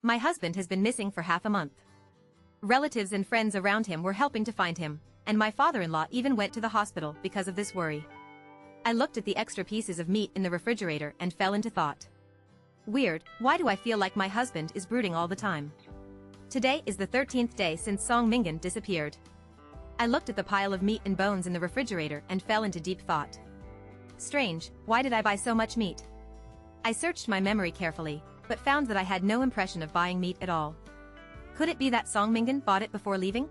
My husband has been missing for half a month. Relatives and friends around him were helping to find him, and my father-in-law even went to the hospital because of this worry. I looked at the extra pieces of meat in the refrigerator and fell into thought. Weird, why do I feel like my husband is brooding all the time? Today is the 13th day since Song Mingan disappeared. I looked at the pile of meat and bones in the refrigerator and fell into deep thought. Strange, why did I buy so much meat? I searched my memory carefully, but found that I had no impression of buying meat at all. Could it be that Song Mingan bought it before leaving?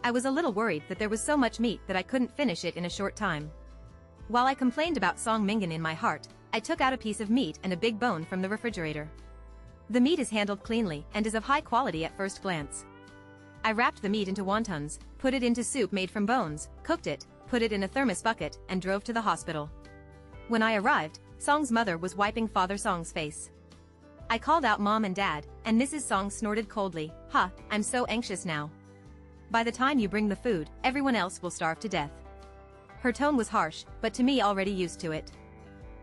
I was a little worried that there was so much meat that I couldn't finish it in a short time. While I complained about Song Mingan in my heart, I took out a piece of meat and a big bone from the refrigerator. The meat is handled cleanly and is of high quality at first glance. I wrapped the meat into wontons, put it into soup made from bones, cooked it, put it in a thermos bucket, and drove to the hospital. When I arrived, Song's mother was wiping Father Song's face. I called out Mom and Dad, and Mrs. Song snorted coldly, "Huh, I'm so anxious now. By the time you bring the food, everyone else will starve to death." Her tone was harsh, but to me already used to it.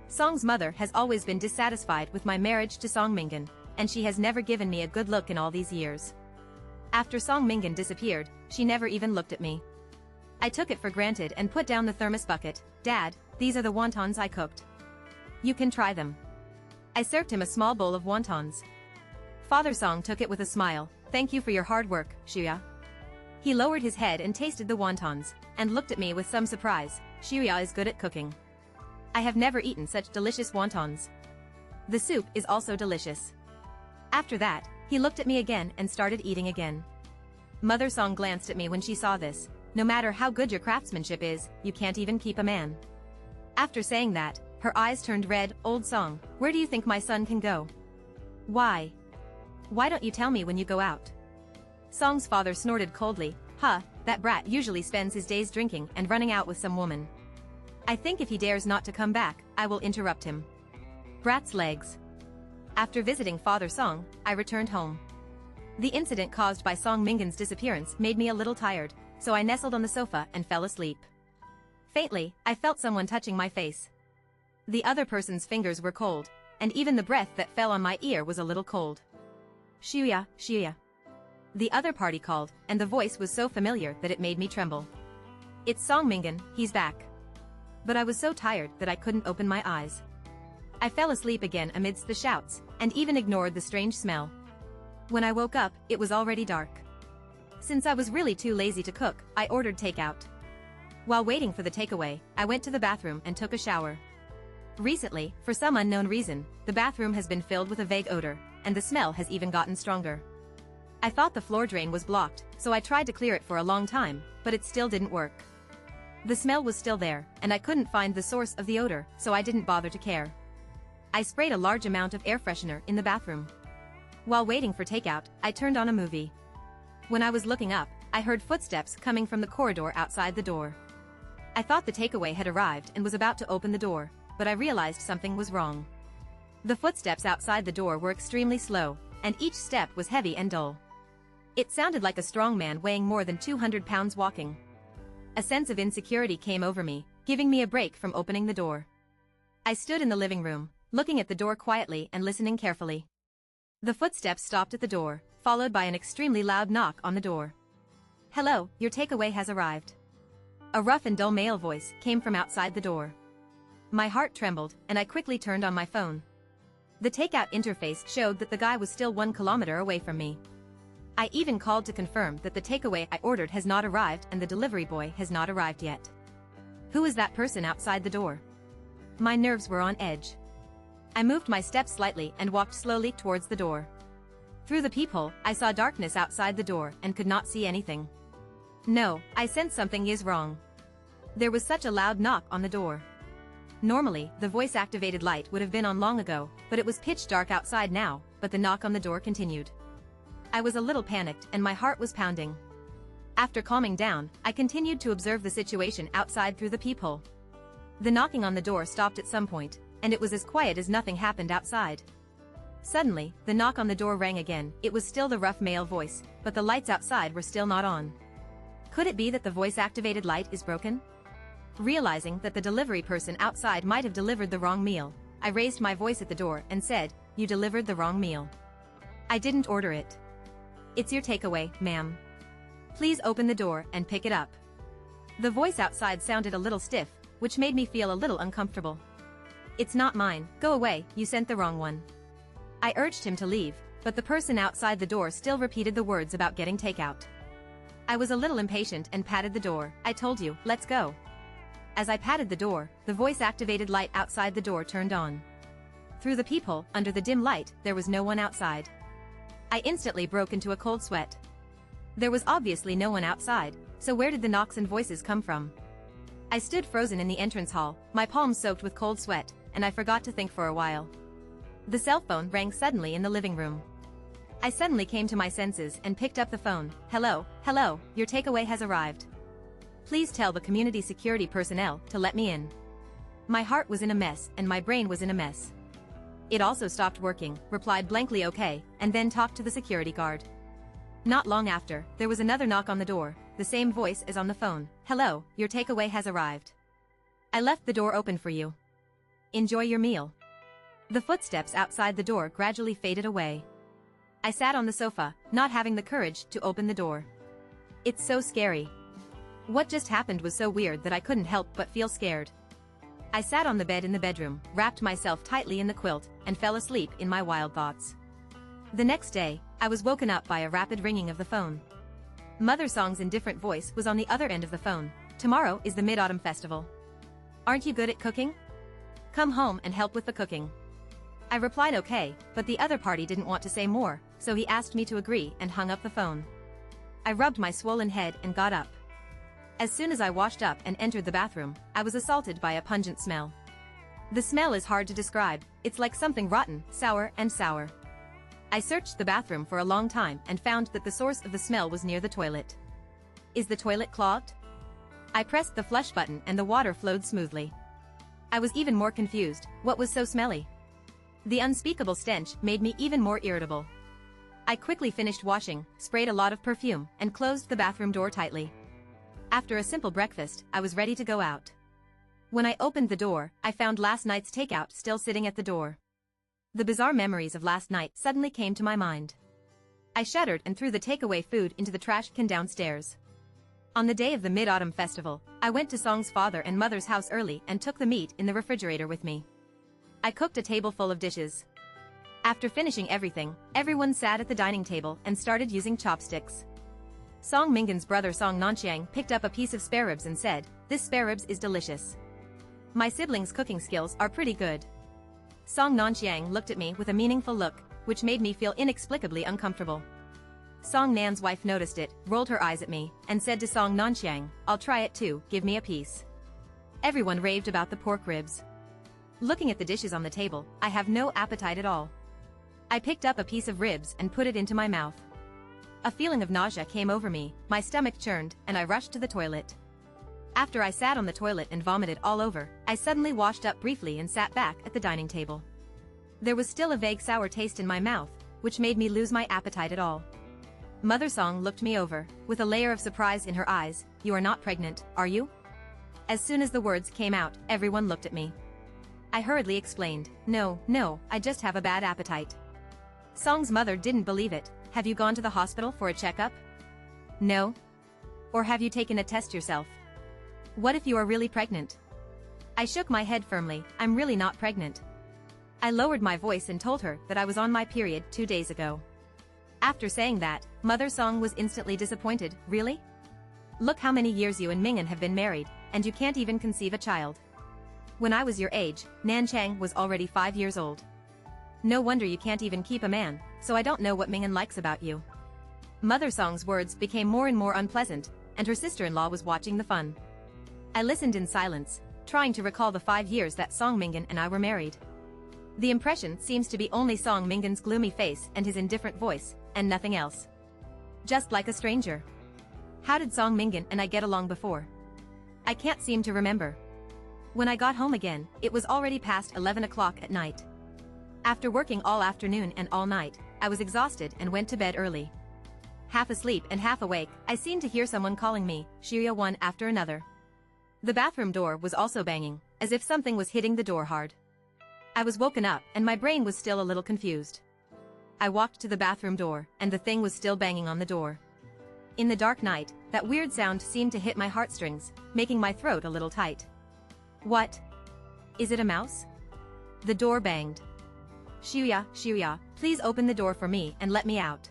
Song's mother has always been dissatisfied with my marriage to Song Mingan, and she has never given me a good look in all these years. After Song Mingan disappeared, she never even looked at me. I took it for granted and put down the thermos bucket. "Dad, these are the wontons I cooked. You can try them." I served him a small bowl of wontons. Father Song took it with a smile. "Thank you for your hard work, Xiuya." He lowered his head and tasted the wontons, and looked at me with some surprise. "Xiuya is good at cooking. I have never eaten such delicious wontons. The soup is also delicious." After that, he looked at me again and started eating again. Mother Song glanced at me when she saw this. "No matter how good your craftsmanship is, you can't even keep a man." After saying that, her eyes turned red. "Old Song, where do you think my son can go? Why? Why don't you tell me when you go out?" Song's father snorted coldly. "Huh, that brat usually spends his days drinking and running out with some woman. I think if he dares not to come back, I will interrupt him." Brat's legs. After visiting Father Song, I returned home. The incident caused by Song Mingan's disappearance made me a little tired, so I nestled on the sofa and fell asleep. Faintly, I felt someone touching my face. The other person's fingers were cold, and even the breath that fell on my ear was a little cold. "Xiuya, Xiuya." The other party called, and the voice was so familiar that it made me tremble. "It's Song Mingan, he's back." But I was so tired that I couldn't open my eyes. I fell asleep again amidst the shouts, and even ignored the strange smell. When I woke up, it was already dark. Since I was really too lazy to cook, I ordered takeout. While waiting for the takeaway, I went to the bathroom and took a shower. Recently, for some unknown reason, the bathroom has been filled with a vague odor, and the smell has even gotten stronger. I thought the floor drain was blocked, so I tried to clear it for a long time, but it still didn't work. The smell was still there, and I couldn't find the source of the odor, so I didn't bother to care. I sprayed a large amount of air freshener in the bathroom. While waiting for takeout, I turned on a movie. When I was looking up, I heard footsteps coming from the corridor outside the door. I thought the takeaway had arrived and was about to open the door, but I realized something was wrong. The footsteps outside the door were extremely slow, and each step was heavy and dull. It sounded like a strong man weighing more than 200 pounds walking. A sense of insecurity came over me, giving me a break from opening the door. I stood in the living room, looking at the door quietly and listening carefully. The footsteps stopped at the door, followed by an extremely loud knock on the door. "Hello, your takeaway has arrived." A rough and dull male voice came from outside the door. My heart trembled, and I quickly turned on my phone. The takeout interface showed that the guy was still 1 kilometer away from me. I even called to confirm that the takeaway I ordered has not arrived and the delivery boy has not arrived yet. Who is that person outside the door? My nerves were on edge. I moved my steps slightly and walked slowly towards the door. Through the peephole, I saw darkness outside the door and could not see anything. No, I sensed something is wrong. There was such a loud knock on the door. Normally, the voice-activated light would have been on long ago, but it was pitch dark outside now, but the knock on the door continued. I was a little panicked and my heart was pounding. After calming down, I continued to observe the situation outside through the peephole. The knocking on the door stopped at some point, and it was as quiet as nothing happened outside. Suddenly, the knock on the door rang again. It was still the rough male voice, but the lights outside were still not on. Could it be that the voice-activated light is broken? Realizing that the delivery person outside might have delivered the wrong meal, I raised my voice at the door and said, "You delivered the wrong meal." I didn't order it. It's your takeaway, ma'am. Please open the door and pick it up. The voice outside sounded a little stiff, which made me feel a little uncomfortable. It's not mine, go away, you sent the wrong one. I urged him to leave, but the person outside the door still repeated the words about getting takeout. I was a little impatient and patted the door. I told you, let's go. As I patted the door, the voice-activated light outside the door turned on. Through the peephole, under the dim light, there was no one outside. I instantly broke into a cold sweat. There was obviously no one outside, so where did the knocks and voices come from? I stood frozen in the entrance hall, my palms soaked with cold sweat, and I forgot to think for a while. The cell phone rang suddenly in the living room. I suddenly came to my senses and picked up the phone. Hello, your takeaway has arrived. Please tell the community security personnel to let me in. My heart was in a mess and my brain was in a mess. It also stopped working, replied blankly okay, and then talked to the security guard. Not long after, there was another knock on the door, the same voice as on the phone. Hello, your takeaway has arrived. I left the door open for you. Enjoy your meal. The footsteps outside the door gradually faded away. I sat on the sofa, not having the courage to open the door. It's so scary. What just happened was so weird that I couldn't help but feel scared. I sat on the bed in the bedroom, wrapped myself tightly in the quilt, and fell asleep in my wild thoughts. The next day, I was woken up by a rapid ringing of the phone. Mother Song's indifferent voice was on the other end of the phone. Tomorrow is the Mid-Autumn Festival. Aren't you good at cooking? Come home and help with the cooking. I replied okay, but the other party didn't want to say more, so he asked me to agree and hung up the phone. I rubbed my swollen head and got up. As soon as I washed up and entered the bathroom, I was assaulted by a pungent smell. The smell is hard to describe, it's like something rotten, sour. I searched the bathroom for a long time and found that the source of the smell was near the toilet. Is the toilet clogged? I pressed the flush button and the water flowed smoothly. I was even more confused. What was so smelly? The unspeakable stench made me even more irritable. I quickly finished washing, sprayed a lot of perfume, and closed the bathroom door tightly. After a simple breakfast, I was ready to go out. When I opened the door, I found last night's takeout still sitting at the door. The bizarre memories of last night suddenly came to my mind. I shuddered and threw the takeaway food into the trash can downstairs. On the day of the Mid-Autumn Festival, I went to Song's father and mother's house early and took the meat in the refrigerator with me. I cooked a table full of dishes. After finishing everything, everyone sat at the dining table and started using chopsticks. Song Mingun's brother Song Nanxiang picked up a piece of spare ribs and said, "This spare ribs is delicious. My siblings' cooking skills are pretty good." Song Nanxiang looked at me with a meaningful look, which made me feel inexplicably uncomfortable. Song Nan's wife noticed it, rolled her eyes at me, and said to Song Nanxiang, "I'll try it too, give me a piece." Everyone raved about the pork ribs. Looking at the dishes on the table, I have no appetite at all. I picked up a piece of ribs and put it into my mouth. A feeling of nausea came over me, my stomach churned, and I rushed to the toilet. After I sat on the toilet and vomited all over, I suddenly washed up briefly and sat back at the dining table. There was still a vague sour taste in my mouth, which made me lose my appetite at all. Mother Song looked me over, with a layer of surprise in her eyes. "You are not pregnant, are you?" As soon as the words came out, everyone looked at me. I hurriedly explained, No, I just have a bad appetite." Song's mother didn't believe it. "Have you gone to the hospital for a checkup?" "No." "Or have you taken a test yourself?" "What if you are really pregnant?" I shook my head firmly. "I'm really not pregnant." I lowered my voice and told her that I was on my period 2 days ago. After saying that, Mother Song was instantly disappointed. "Really? Look how many years you and Mingun have been married, and you can't even conceive a child. When I was your age, Nanchang was already 5 years old. No wonder you can't even keep a man, so I don't know what Mingun likes about you." Mother Song's words became more and more unpleasant, and her sister-in-law was watching the fun. I listened in silence, trying to recall the 5 years that Song Mingun and I were married. The impression seems to be only Song Mingun's gloomy face and his indifferent voice, and nothing else. Just like a stranger. How did Song Mingun and I get along before? I can't seem to remember. When I got home again, it was already past 11 o'clock at night. After working all afternoon and all night, I was exhausted and went to bed early. Half asleep and half awake, I seemed to hear someone calling me, Shirya, one after another. The bathroom door was also banging, as if something was hitting the door hard. I was woken up and my brain was still a little confused. I walked to the bathroom door, and the thing was still banging on the door. In the dark night, that weird sound seemed to hit my heartstrings, making my throat a little tight. What? Is it a mouse? The door banged. Xiuya, Xiuya, please open the door for me and let me out.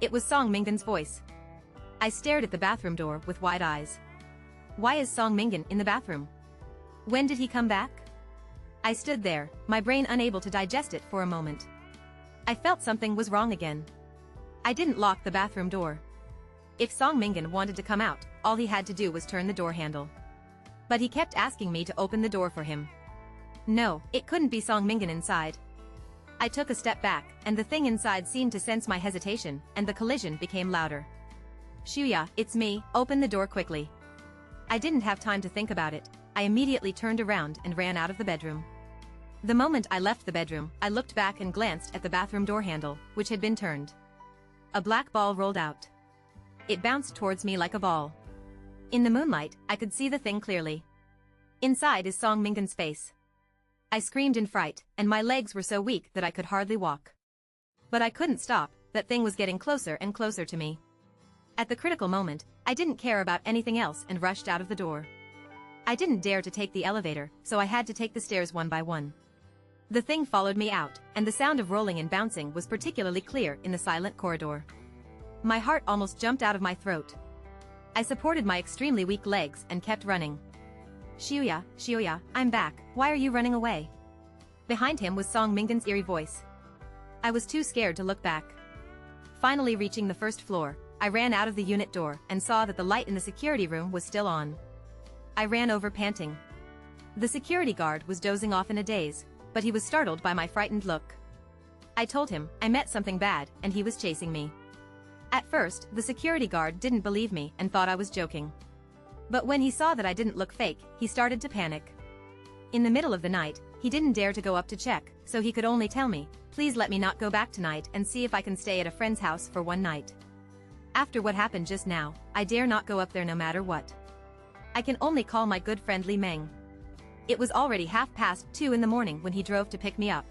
It was Song Mingan's voice. I stared at the bathroom door with wide eyes. Why is Song Mingan in the bathroom? When did he come back? I stood there, my brain unable to digest it for a moment. I felt something was wrong again. I didn't lock the bathroom door. If Song Mingan wanted to come out, all he had to do was turn the door handle. But he kept asking me to open the door for him. No, it couldn't be Song Mingan inside. I took a step back, and the thing inside seemed to sense my hesitation, and the collision became louder. Xiuya, it's me, open the door quickly. I didn't have time to think about it. I immediately turned around and ran out of the bedroom. The moment I left the bedroom, I looked back and glanced at the bathroom door handle, which had been turned. A black ball rolled out. It bounced towards me like a ball. In the moonlight, I could see the thing clearly. Inside is Song Mingan's face. I screamed in fright, and my legs were so weak that I could hardly walk. But I couldn't stop, that thing was getting closer and closer to me. At the critical moment, I didn't care about anything else and rushed out of the door. I didn't dare to take the elevator, so I had to take the stairs one by one. The thing followed me out, and the sound of rolling and bouncing was particularly clear in the silent corridor. My heart almost jumped out of my throat. I supported my extremely weak legs and kept running. Xiuya, Xiuya, I'm back, why are you running away? Behind him was Song Mingan's eerie voice. I was too scared to look back. Finally reaching the first floor, I ran out of the unit door and saw that the light in the security room was still on. I ran over panting. The security guard was dozing off in a daze, but he was startled by my frightened look. I told him I met something bad and he was chasing me. At first, the security guard didn't believe me and thought I was joking. But when he saw that I didn't look fake, he started to panic. In the middle of the night, he didn't dare to go up to check, so he could only tell me, please let me not go back tonight and see if I can stay at a friend's house for one night. After what happened just now, I dare not go up there no matter what. I can only call my good friend Li Meng. It was already 2:30 in the morning when he drove to pick me up.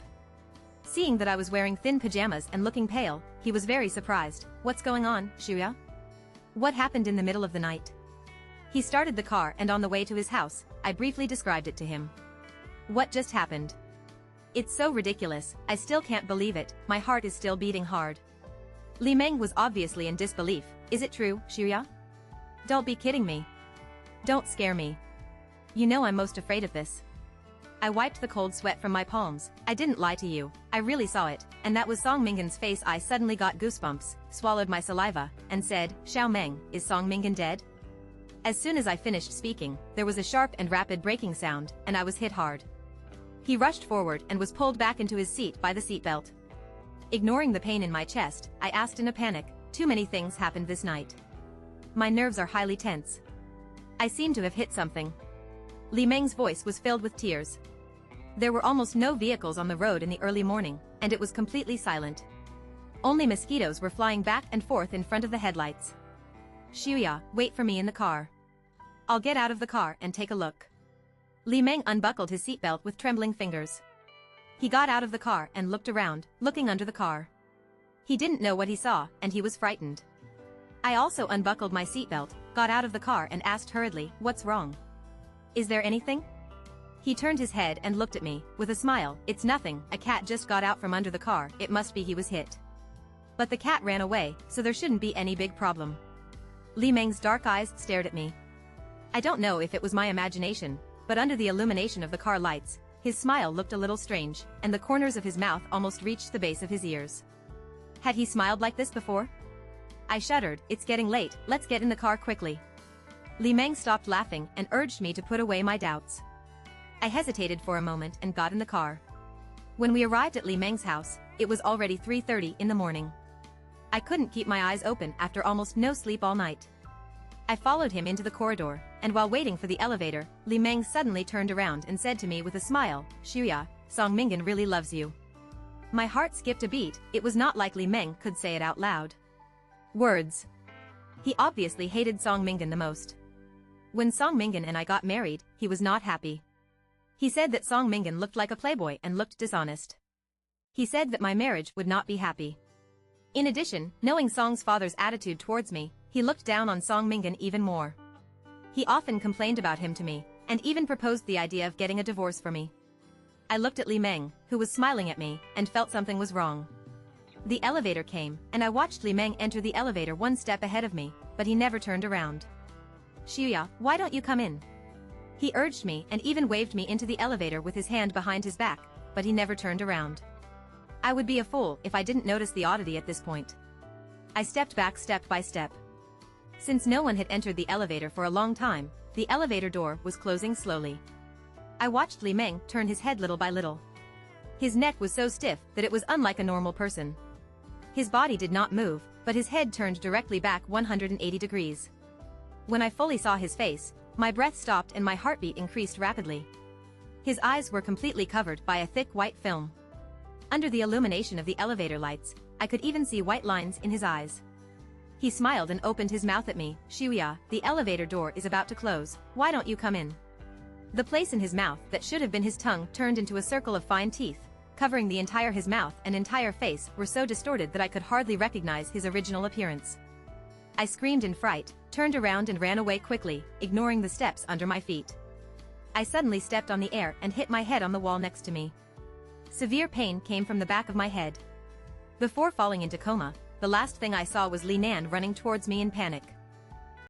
Seeing that I was wearing thin pajamas and looking pale, he was very surprised. What's going on, Xiuya? What happened in the middle of the night? He started the car and on the way to his house, I briefly described it to him. What just happened? It's so ridiculous, I still can't believe it, my heart is still beating hard. Li Meng was obviously in disbelief. Is it true, Xiuya? Don't be kidding me. Don't scare me. You know I'm most afraid of this. I wiped the cold sweat from my palms. I didn't lie to you, I really saw it, and that was Song Mingan's face. I suddenly got goosebumps, swallowed my saliva, and said, Xiao Meng, is Song Mingan dead? As soon as I finished speaking, there was a sharp and rapid braking sound, and I was hit hard. He rushed forward and was pulled back into his seat by the seatbelt. Ignoring the pain in my chest, I asked in a panic, too many things happened this night. My nerves are highly tense. I seem to have hit something. Li Meng's voice was filled with tears. There were almost no vehicles on the road in the early morning, and it was completely silent. Only mosquitoes were flying back and forth in front of the headlights. Xiuya, wait for me in the car. I'll get out of the car and take a look. Li Meng unbuckled his seatbelt with trembling fingers. He got out of the car and looked around, looking under the car. He didn't know what he saw, and he was frightened. I also unbuckled my seatbelt, got out of the car and asked hurriedly, what's wrong? Is there anything? He turned his head and looked at me, with a smile. It's nothing, a cat just got out from under the car, it must be he was hit. But the cat ran away, so there shouldn't be any big problem. Li Meng's dark eyes stared at me. I don't know if it was my imagination, but under the illumination of the car lights, his smile looked a little strange, and the corners of his mouth almost reached the base of his ears. Had he smiled like this before? I shuddered. It's getting late, let's get in the car quickly. Li Meng stopped laughing and urged me to put away my doubts. I hesitated for a moment and got in the car. When we arrived at Li Meng's house, it was already 3:30 in the morning. I couldn't keep my eyes open after almost no sleep all night. I followed him into the corridor, and while waiting for the elevator, Li Meng suddenly turned around and said to me with a smile, Xiuya, Song Mingan really loves you. My heart skipped a beat. It was not like Li Meng could say it out loud. Words. He obviously hated Song Mingan the most. When Song Mingan and I got married, he was not happy. He said that Song Mingan looked like a playboy and looked dishonest. He said that my marriage would not be happy. In addition, knowing Song's father's attitude towards me, he looked down on Song Mingan even more. He often complained about him to me, and even proposed the idea of getting a divorce for me. I looked at Li Meng, who was smiling at me, and felt something was wrong. The elevator came, and I watched Li Meng enter the elevator one step ahead of me, but he never turned around. "Xiuya, why don't you come in?" He urged me and even waved me into the elevator with his hand behind his back, but he never turned around. I would be a fool if I didn't notice the oddity at this point. I stepped back step by step. Since no one had entered the elevator for a long time, the elevator door was closing slowly. I watched Li Meng turn his head little by little. His neck was so stiff that it was unlike a normal person. His body did not move, but his head turned directly back 180 degrees. When I fully saw his face, my breath stopped and my heartbeat increased rapidly. His eyes were completely covered by a thick white film. Under the illumination of the elevator lights, I could even see white lines in his eyes. He smiled and opened his mouth at me. "Xiuya, the elevator door is about to close, why don't you come in?" The place in his mouth that should have been his tongue turned into a circle of fine teeth, covering the entire his mouth and entire face were so distorted that I could hardly recognize his original appearance. I screamed in fright, turned around and ran away quickly, ignoring the steps under my feet. I suddenly stepped on the air and hit my head on the wall next to me. Severe pain came from the back of my head. Before falling into coma, the last thing I saw was Li Nan running towards me in panic.